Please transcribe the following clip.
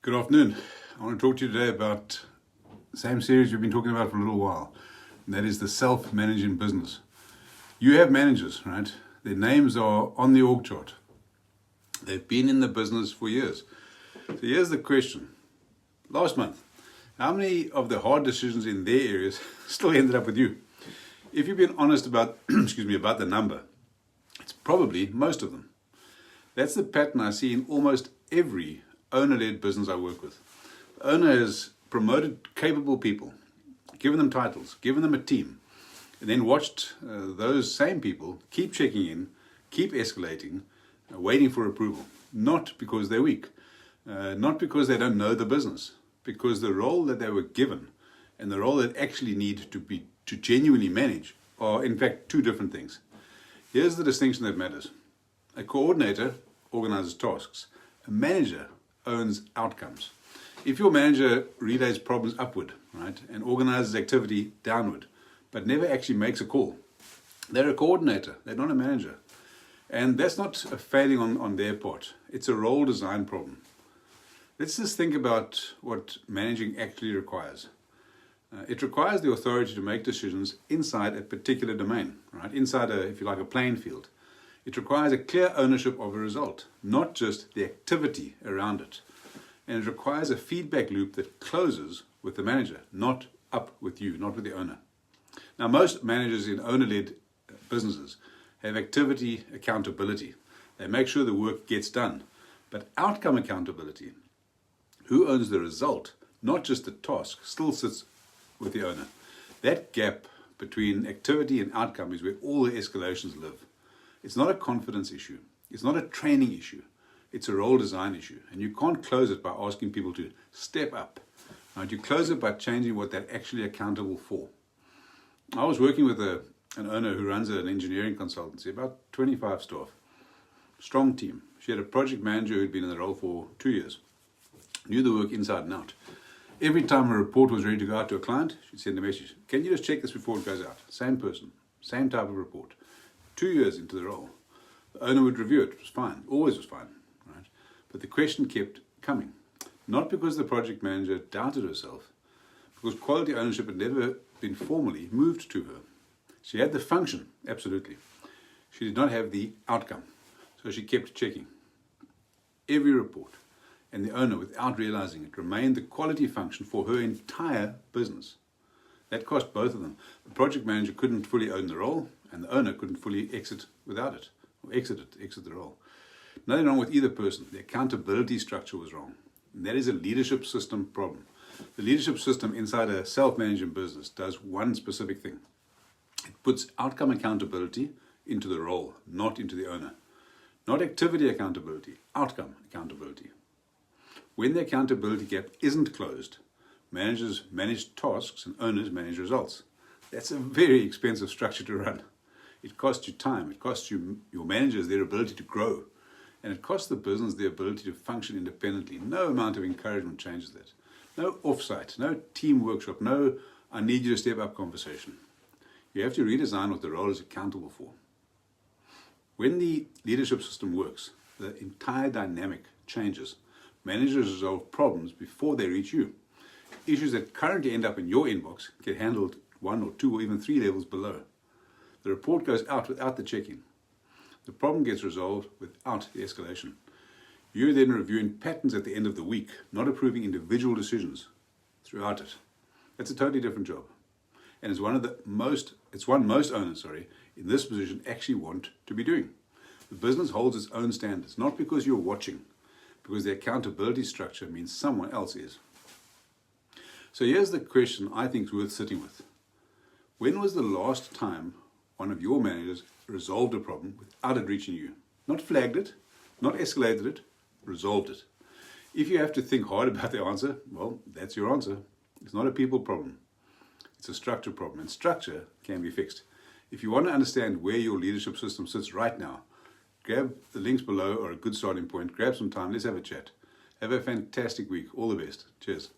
Good afternoon. I want to talk to you today about the same series we've been talking about for a little while, and that is the self-managing business. You have managers, right? Their names are on the org chart. They've been in the business for years. So here's the question. Last month, how many of the hard decisions in their areas still ended up with you? If you've been honest about, about the number, it's probably most of them. That's the pattern I see in almost every owner-led business I work with. The owner has promoted capable people, given them titles, given them a team, and then watched those same people keep checking in, keep escalating, waiting for approval. Not because they're weak, not because they don't know the business, because the role that they were given and the role they actually need to genuinely manage are in fact two different things. Here's the distinction that matters. A coordinator organizes tasks. A manager owns outcomes. If your manager relays problems upward, right, and organizes activity downward, but never actually makes a call, they're a coordinator, they're not a manager. And that's not a failing on their part. It's a role design problem. Let's just think about what managing actually requires. It requires the authority to make decisions inside a particular domain, right? Inside if you like, a playing field. It requires a clear ownership of a result, not just the activity around it. And it requires a feedback loop that closes with the manager, not up with you, not with the owner. Now, most managers in owner-led businesses have activity accountability. They make sure the work gets done. But outcome accountability, who owns the result, not just the task, still sits with the owner. That gap between activity and outcome is where all the escalations live. It's not a confidence issue. It's not a training issue. It's a role design issue. And you can't close it by asking people to step up. Right? You close it by changing what they're actually accountable for. I was working with an owner who runs an engineering consultancy, about 25 staff. Strong team. She had a project manager who'd been in the role for 2 years. Knew the work inside and out. Every time a report was ready to go out to a client, she'd send a message. Can you just check this before it goes out? Same person, same type of report. 2 years into the role, the owner would review it. It was fine, always was fine, right? But the question kept coming. Not because the project manager doubted herself, because quality ownership had never been formally moved to her. She had the function, absolutely. She did not have the outcome. So she kept checking. Every report, and the owner, without realizing it, remained the quality function for her entire business. That cost both of them. The project manager couldn't fully own the role, and the owner couldn't fully exit without it, or exit the role. Nothing wrong with either person. The accountability structure was wrong. And that is a leadership system problem. The leadership system inside a self-managing business does one specific thing. It puts outcome accountability into the role, not into the owner. Not activity accountability, outcome accountability. When the accountability gap isn't closed, managers manage tasks and owners manage results. That's a very expensive structure to run. It costs you time, it costs your managers their ability to grow, and it costs the business the ability to function independently. No amount of encouragement changes that. No offsite, no team workshop, no I need you to step up conversation. You have to redesign what the role is accountable for. When the leadership system works, the entire dynamic changes. Managers resolve problems before they reach you. Issues that currently end up in your inbox get handled 1 or 2 or even 3 levels below. The report goes out without the check-in. The problem gets resolved without the escalation. You're then reviewing patterns at the end of the week, not approving individual decisions throughout it. That's a totally different job. And it's one most owners, in this position actually want to be doing. The business holds its own standards, not because you're watching, because the accountability structure means someone else is. So here's the question I think is worth sitting with. When was the last time one of your managers resolved a problem without it reaching you? Not flagged it, not escalated it, resolved it. If you have to think hard about the answer, well, that's your answer. It's not a people problem. It's a structure problem, and structure can be fixed. If you want to understand where your leadership system sits right now, grab the links below or a good starting point, grab some time, let's have a chat. Have a fantastic week. All the best. Cheers.